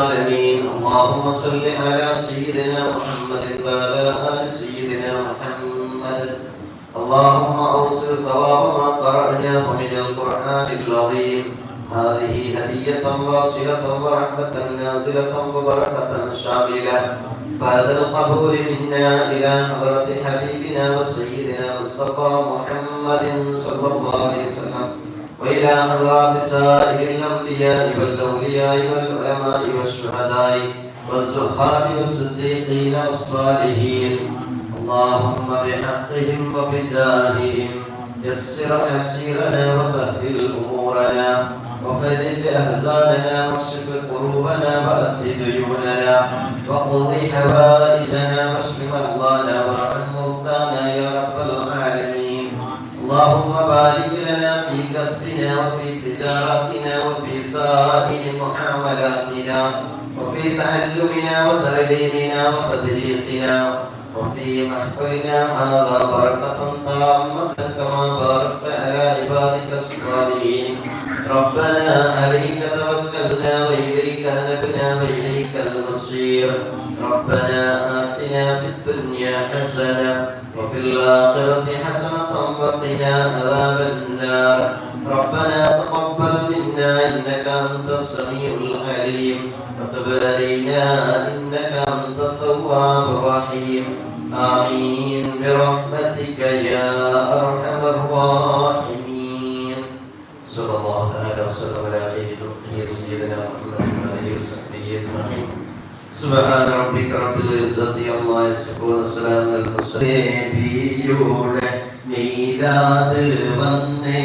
العالمين. اللهم صل على سيدنا محمد وعلى آل سيدنا محمد. اللهم أوصل ثواب ما قرأناه من القرآن العظيم. هذه هدية واصلة ورحمة نازلة وبركة شاملة بعد القبول منا إلى حضرة حبيبنا وسيدنا مصطفى محمد صلى الله عليه وسلم، وإلى حضرات سائر الأنبياء والأولياء والعلماء والشهداء والزهاد والصديقين والصالحين. اللهم بحقهم وبجاههم يسر عسيرنا وسهل أمورنا وفرج أحزاننا واكشف قلوبنا وأد ديوننا واقض حوائجنا واشف مرضانا وارحم موتانا يا رب العالمين. اللهم بارك لنا في كسبنا وفي تجارتنا وفي سائر محاولاتنا وفي تعلمنا وتعليمنا وتدريسنا وفي محفلنا هذا بركة تامة كما باركت على عبادك الصالحين. ربنا عليك توكلنا وإليك أنبنا وإليك المصير. ربنا آتنا في الدنيا حسنة وفي الآخرة حسنة وقنا عذاب النار. ربنا تقبل منا إنك أنت السميع العليم وتب علينا إنك أنت التواب الرحيم. آمين برحمتك يا أرحم الراحمين. صلى الله تعالى وسلم على خير خلقه سيدنا محمد وآله وصحبه أجمعين. سبحان ربك رب العزة عما يصفون وسلام على المرسلين. മീലാദ് വന്നേ